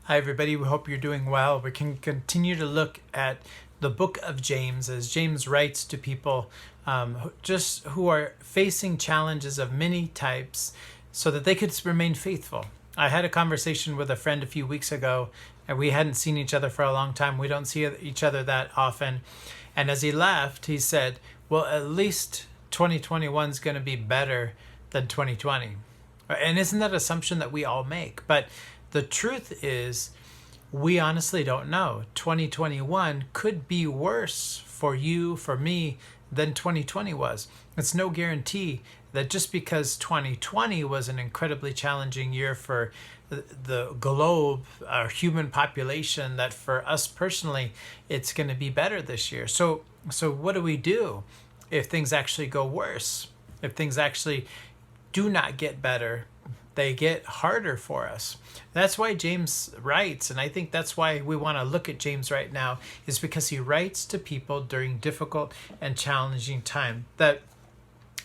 Hi, everybody. We hope you're doing well. We can continue to look at the book of James as James writes to people just who are facing challenges of many types so that they could remain faithful. I had a conversation with a friend a few weeks ago, and we hadn't seen each other for a long time. We don't see each other that often. And as he left, he said, well, at least 2021 is going to be better than 2020. And isn't that an assumption that we all make? But the truth is, we honestly don't know. 2021 could be worse for you, for me, than 2020 was. It's no guarantee that just because 2020 was an incredibly challenging year for the globe, our human population, that for us personally, it's going to be better this year. So what do we do if things actually go worse? If things actually do not get better, they get harder for us. That's why James writes, and I think that's why we want to look at James right now, is because he writes to people during difficult and challenging time, that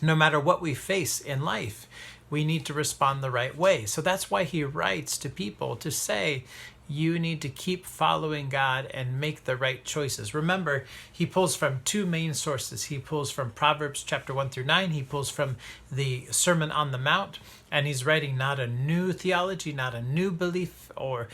no matter what we face in life, we need to respond the right way. So that's why he writes to people to say, you need to keep following God and make the right choices. Remember, he pulls from two main sources. He pulls from Proverbs chapter 1 through 9. He pulls from the Sermon on the Mount, and he's writing not a new theology, not a new belief or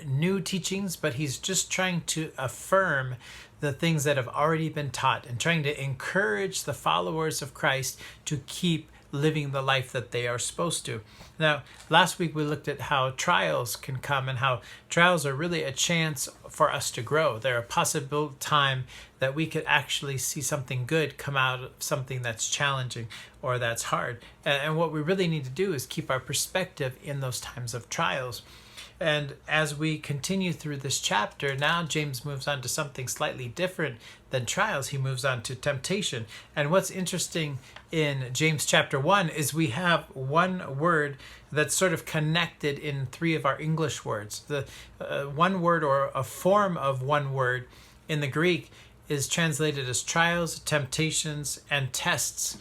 new teachings, but he's just trying to affirm the things that have already been taught and trying to encourage the followers of Christ to keep living the life that they are supposed to. Now, last week we looked at how trials can come and how trials are really a chance for us to grow. They're a possible time that we could actually see something good come out of something that's challenging or that's hard. And what we really need to do is keep our perspective in those times of trials. And as we continue through this chapter, now James moves on to something slightly different than trials. He moves on to temptation. And what's interesting in James chapter 1 is we have one word that's sort of connected in three of our English words. The one word, or a form of one word in the Greek, is translated as trials, temptations, and tests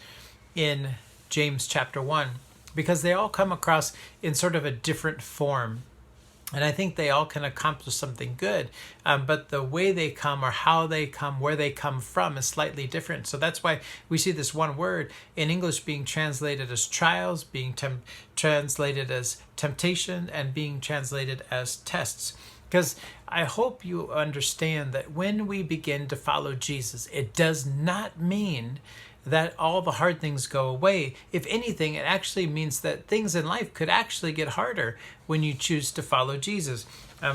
in James chapter 1, because they all come across in sort of a different form. And I think they all can accomplish something good, but the way they come, or how they come, where they come from, is slightly different. So that's why we see this one word in English being translated as trials, being translated as temptation, and being translated as tests. Because I hope you understand that when we begin to follow Jesus, it does not mean that all the hard things go away. If anything, it actually means that things in life could actually get harder when you choose to follow Jesus.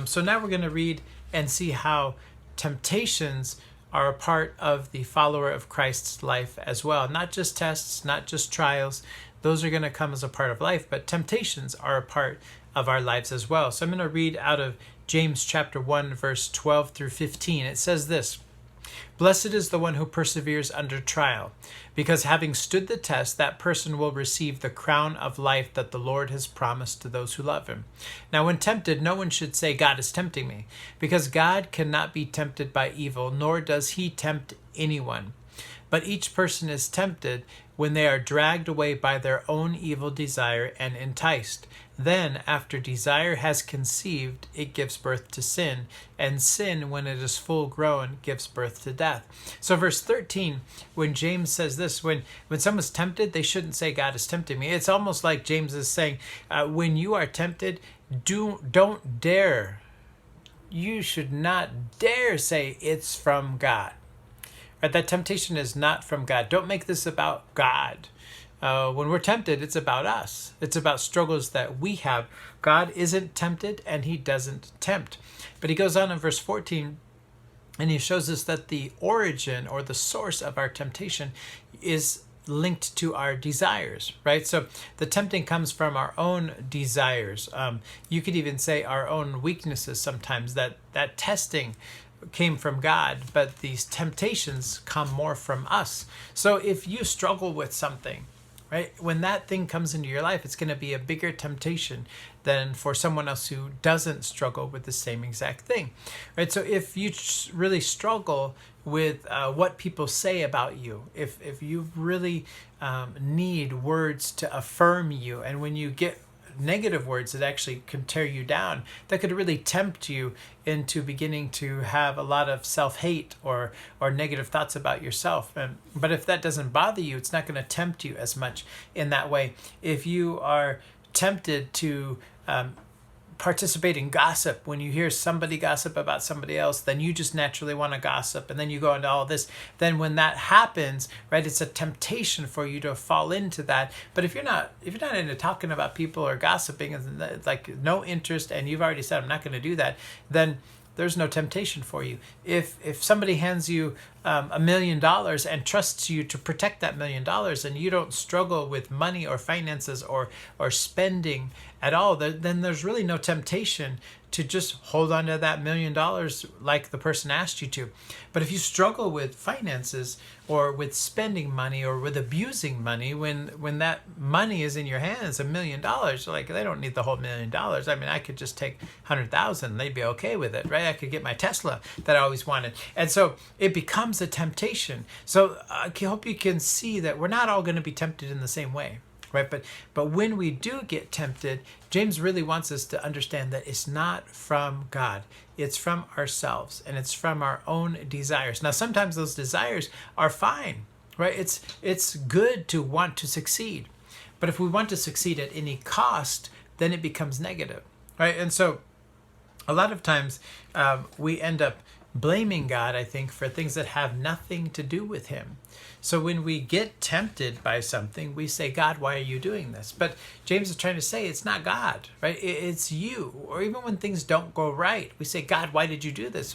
So now we're going to read and see how temptations are a part of the follower of Christ's life as well. Not just tests, not just trials. Those are going to come as a part of life, but temptations are a part of our lives as well. So I'm going to read out of James chapter 1, verse 12 through 15. It says this: Blessed is the one who perseveres under trial, because having stood the test, that person will receive the crown of life that the Lord has promised to those who love him. Now, when tempted, no one should say, God is tempting me, because God cannot be tempted by evil, nor does he tempt anyone. But each person is tempted when they are dragged away by their own evil desire and enticed. Then, after desire has conceived, it gives birth to sin, and sin, when it is full grown, gives birth to death. So verse 13, when James says this, when someone's tempted, they shouldn't say, God is tempting me. It's almost like James is saying, when you are tempted, don't dare. You should not dare say it's from God. Right? That temptation is not from God. Don't make this about God. When we're tempted, it's about us. It's about struggles that we have. God isn't tempted, and he doesn't tempt. But he goes on in verse 14, and he shows us that the origin or the source of our temptation is linked to our desires, right? So the tempting comes from our own desires. You could even say our own weaknesses sometimes. That testing came from God, but these temptations come more from us. So if you struggle with something, right, when that thing comes into your life, it's going to be a bigger temptation than for someone else who doesn't struggle with the same exact thing, right? So if you really struggle with what people say about you, if you really need words to affirm you, and when you get negative words that actually can tear you down, that could really tempt you into beginning to have a lot of self-hate or negative thoughts about yourself. But if that doesn't bother you, it's not going to tempt you as much in that way. If you are tempted to participate in gossip, when you hear somebody gossip about somebody else, then you just naturally want to gossip, and then you go into all this. Then when that happens, right, it's a temptation for you to fall into that. But if you're not into talking about people or gossiping, and like no interest, and you've already said I'm not going to do that, then there's no temptation for you. If somebody hands you $1 million and trusts you to protect that $1 million, and you don't struggle with money or finances or spending at all, then there's really no temptation to just hold on to that $1 million like the person asked you to. But if you struggle with finances or with spending money or with abusing money, when that money is in your hands, $1 million, like they don't need the whole $1 million. I mean, I could just take 100,000, they'd be okay with it, right? I could get my Tesla that I always wanted. And so it becomes a temptation. So I hope you can see that we're not all going to be tempted in the same way. Right, but when we do get tempted, James really wants us to understand that it's not from God. It's from ourselves, and it's from our own desires. Now, sometimes those desires are fine, right? It's good to want to succeed. But if we want to succeed at any cost, then it becomes negative, right? And so a lot of times we end up blaming God, I think, for things that have nothing to do with him. So when we get tempted by something, we say, God, why are you doing this? But James is trying to say it's not God, right? It's you. Or even when things don't go right, we say, God, why did you do this?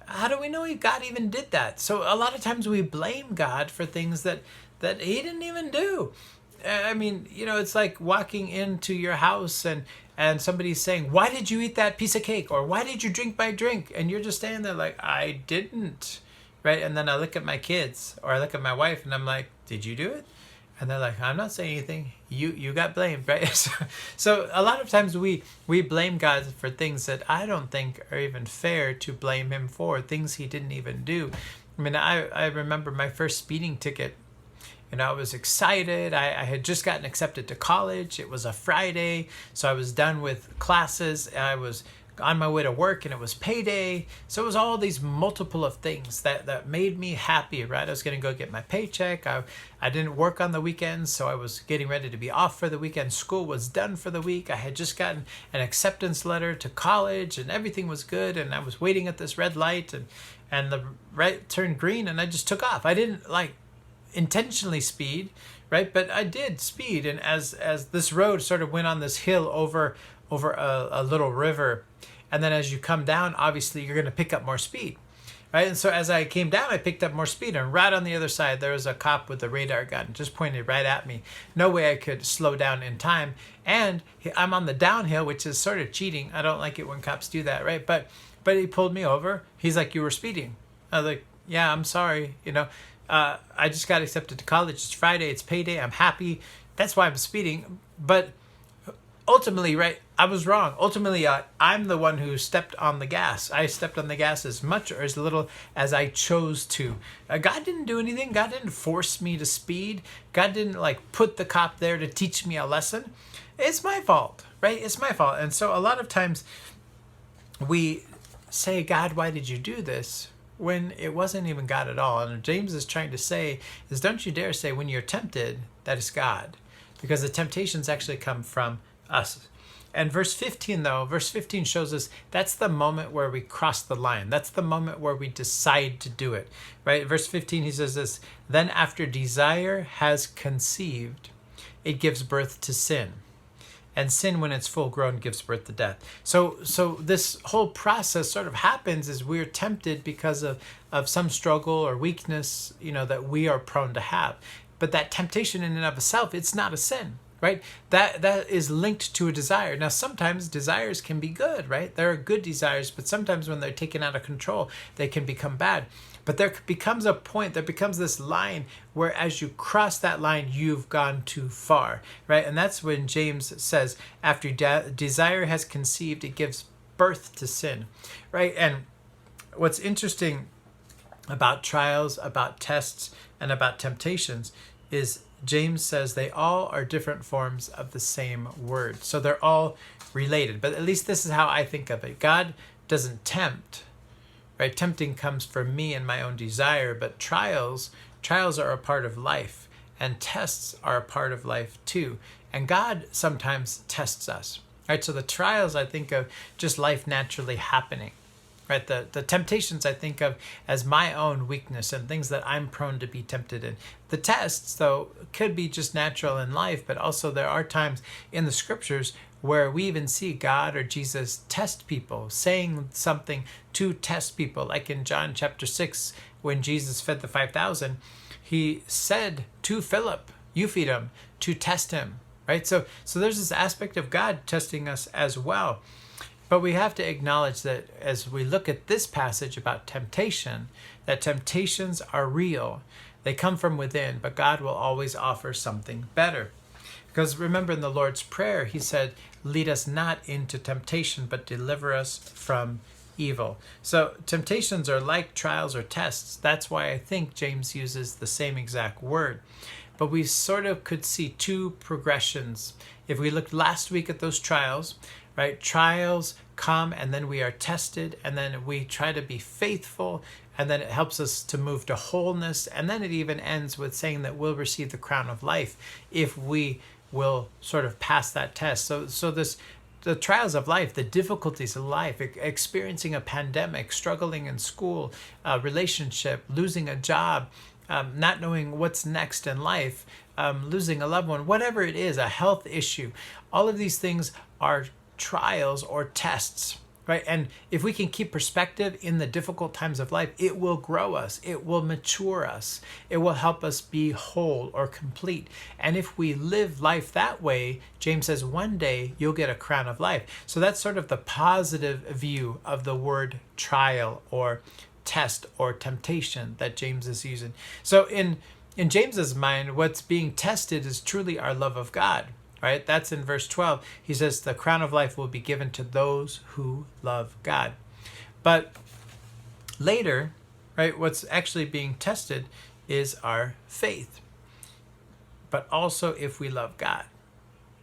How do we know God even did that? So a lot of times we blame God for things that he didn't even do. I mean, it's like walking into your house and somebody's saying, why did you eat that piece of cake? Or why did you drink my drink? And you're just standing there like, I didn't. Right? And then I look at my kids or I look at my wife and I'm like, did you do it? And they're like, I'm not saying anything. You got blamed, right? So a lot of times we blame God for things that I don't think are even fair to blame him for, things he didn't even do. I mean, I remember my first speeding ticket. I was excited. I had just gotten accepted to college. It was a Friday, so I was done with classes. I was on my way to work, and it was payday. So it was all these multiple of things that made me happy, right? I was going to go get my paycheck. I didn't work on the weekends, so I was getting ready to be off for the weekend. School was done for the week. I had just gotten an acceptance letter to college, and everything was good. And I was waiting at this red light, and the light turned green, and I just took off. I didn't intentionally speed, right? But I did speed, and as this road sort of went on this hill over a little river, and then as you come down, obviously you're going to pick up more speed, right? And so as I came down, I picked up more speed, and right on the other side there was a cop with a radar gun just pointed right at me. No way I could slow down in time, and I'm on the downhill, which is sort of cheating. I don't like it when cops do that, right? But he pulled me over. He's like, you were speeding. I was like, yeah, I'm sorry, I just got accepted to college. It's Friday. It's payday. I'm happy. That's why I'm speeding. But ultimately, right, I was wrong. Ultimately, I'm the one who stepped on the gas. I stepped on the gas as much or as little as I chose to. God didn't do anything. God didn't force me to speed. God didn't put the cop there to teach me a lesson. It's my fault, right? It's my fault. And so a lot of times we say, God, why did you do this? When it wasn't even God at all. And James is trying to say is, don't you dare say when you're tempted that it's God, because the temptations actually come from us. And verse 15 shows us that's the moment where we cross the line. That's the moment where we decide to do it, right? Verse 15, he says this, then after desire has conceived, it gives birth to sin. And sin, when it's full grown, gives birth to death. So this whole process sort of happens as we're tempted because of some struggle or weakness, that we are prone to have. But that temptation in and of itself, it's not a sin, right? That is linked to a desire. Now, sometimes desires can be good, right? There are good desires, but sometimes when they're taken out of control, they can become bad. But there becomes a point, there becomes this line where as you cross that line, you've gone too far, right? And that's when James says, after desire has conceived, it gives birth to sin, right? And what's interesting about trials, about tests, and about temptations is James says they all are different forms of the same word. So they're all related. But at least this is how I think of it. God doesn't tempt, right? Tempting comes from me and my own desire, but trials are a part of life, and tests are a part of life too. And God sometimes tests us, right? So the trials I think of just life naturally happening. Right, the temptations I think of as my own weakness and things that I'm prone to be tempted in. The tests, though, could be just natural in life, but also there are times in the scriptures where we even see God or Jesus test people, saying something to test people. Like in John chapter 6, when Jesus fed the 5,000, he said to Philip, "You feed him," to test him. Right, so there's this aspect of God testing us as well. But we have to acknowledge that as we look at this passage about temptation, that temptations are real. They come from within, but God will always offer something better. Because remember in the Lord's Prayer, he said, "Lead us not into temptation, but deliver us from evil." So temptations are like trials or tests. That's why I think James uses the same exact word. But we sort of could see two progressions. If we looked last week at those trials, right? Trials come and then we are tested and then we try to be faithful and then it helps us to move to wholeness. And then it even ends with saying that we'll receive the crown of life if we will sort of pass that test. So the trials of life, the difficulties of life, experiencing a pandemic, struggling in school, a relationship, losing a job, not knowing what's next in life, losing a loved one, whatever it is, a health issue, all of these things are trials or tests, right? And if we can keep perspective in the difficult times of life, it will grow us, it will mature us, it will help us be whole or complete. And if we live life that way, James says one day you'll get a crown of life. So that's sort of the positive view of the word trial or test or temptation that James is using. So in James's mind, what's being tested is truly our love of God. Right? That's in verse 12. He says the crown of life will be given to those who love God. But later, right, what's actually being tested is our faith. But also if we love God.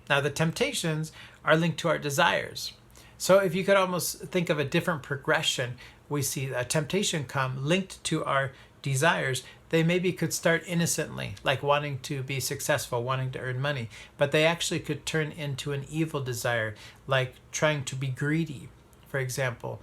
Now the temptations are linked to our desires. So if you could almost think of a different progression, we see a temptation come linked to our desires. They maybe could start innocently, like wanting to be successful, wanting to earn money, but they actually could turn into an evil desire, like trying to be greedy, for example,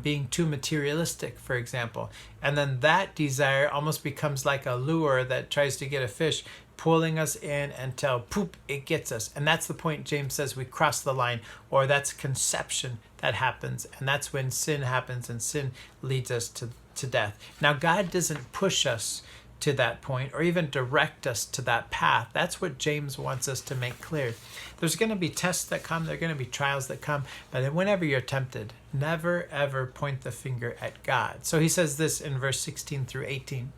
being too materialistic, for example. And then that desire almost becomes like a lure that tries to get a fish, pulling us in until poop, it gets us. And that's the point James says we cross the line, or that's conception that happens. And that's when sin happens and sin leads us to death. Now, God doesn't push us to that point or even direct us to that path. That's what James wants us to make clear. There's going to be tests that come, there are going to be trials that come, but whenever you're tempted, never ever point the finger at God. So he says this in verse 16 through 18.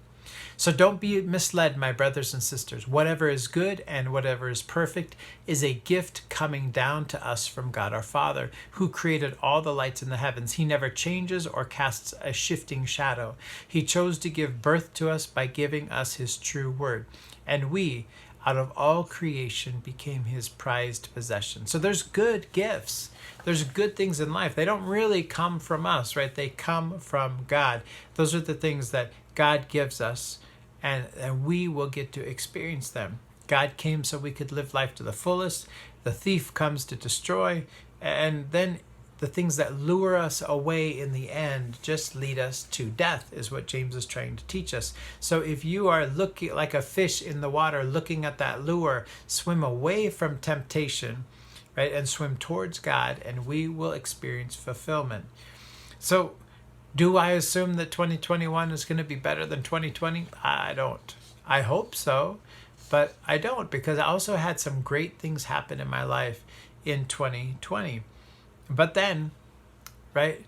So don't be misled, my brothers and sisters. Whatever is good and whatever is perfect is a gift coming down to us from God our Father, who created all the lights in the heavens. He never changes or casts a shifting shadow. He chose to give birth to us by giving us his true word. And we, out of all creation, became his prized possession. So there's good gifts. There's good things in life. They don't really come from us, right? They come from God. Those are the things that God gives us, and we will get to experience them. God came so we could live life to the fullest. The thief comes to destroy, and then the things that lure us away in the end just lead us to death, is what James is trying to teach us. So if you are looking like a fish in the water, looking at that lure, swim away from temptation, right, and swim towards God, and we will experience fulfillment. So do I assume that 2021 is going to be better than 2020? I don't. I hope so, but I don't, because I also had some great things happen in my life in 2020. But then, right,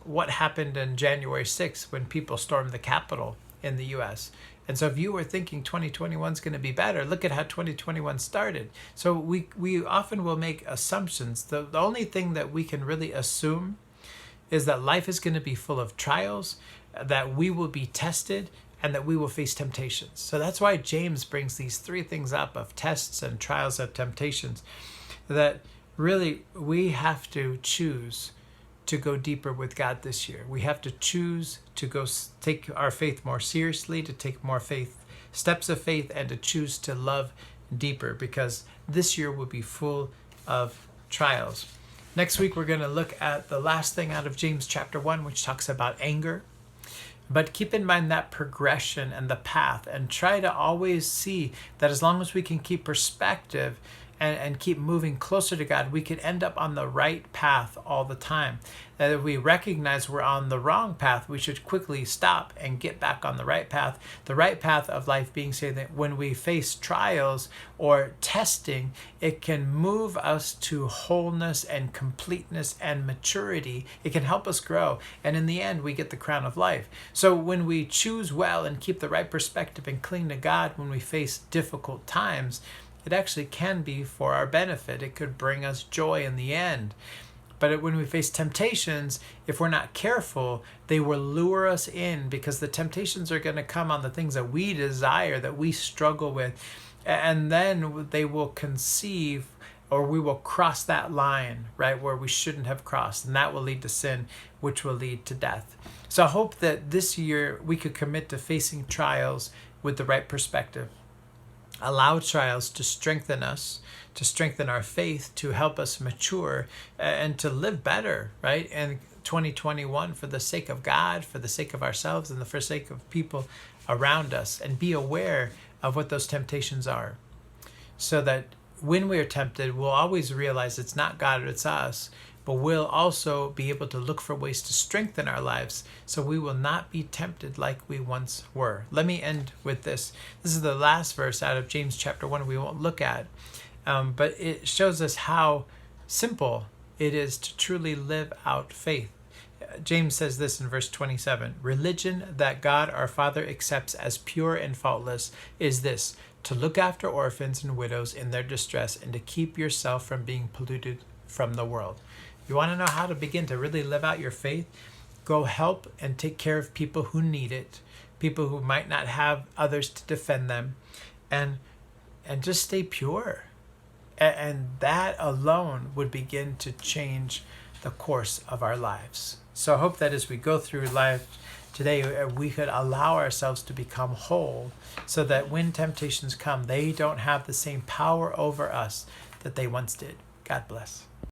what happened on January 6th when people stormed the Capitol in the U.S.? And so if you were thinking 2021 is going to be better, look at how 2021 started. So we often will make assumptions. The only thing that we can really assume is that life is going to be full of trials, that we will be tested, and that we will face temptations. So that's why James brings these three things up of tests and trials of temptations, that really we have to choose to go deeper with God this year. We have to choose to go take our faith more seriously, to take more steps of faith, and to choose to love deeper, because this year will be full of trials. Next week, we're going to look at the last thing out of James chapter 1, which talks about anger. But keep in mind that progression and the path, and try to always see that as long as we can keep perspective and keep moving closer to God, we can end up on the right path all the time. That if we recognize we're on the wrong path, we should quickly stop and get back on the right path. The right path of life being saying that when we face trials or testing, it can move us to wholeness and completeness and maturity. It can help us grow. And in the end, we get the crown of life. So when we choose well and keep the right perspective and cling to God when we face difficult times, it actually can be for our benefit. It could bring us joy in the end. But when we face temptations, if we're not careful, they will lure us in, because the temptations are going to come on the things that we desire, that we struggle with. And then they will conceive, or we will cross that line, right, where we shouldn't have crossed. And that will lead to sin, which will lead to death. So I hope that this year we could commit to facing trials with the right perspective. Allow trials to strengthen us, to strengthen our faith, to help us mature, and to live better, right? And 2021, for the sake of God, for the sake of ourselves, and for the sake of people around us, and be aware of what those temptations are, so that when we are tempted, we'll always realize it's not God, it's us, but we'll also be able to look for ways to strengthen our lives so we will not be tempted like we once were. Let me end with this. This is the last verse out of James chapter 1 we won't look at, but it shows us how simple it is to truly live out faith. James says this in verse 27, "Religion that God our Father accepts as pure and faultless is this, to look after orphans and widows in their distress, and to keep yourself from being polluted from the world." You want to know how to begin to really live out your faith? Go help and take care of people who need it, people who might not have others to defend them, and just stay pure. And that alone would begin to change the course of our lives. So I hope that as we go through life today, we could allow ourselves to become whole, so that when temptations come, they don't have the same power over us that they once did. God bless.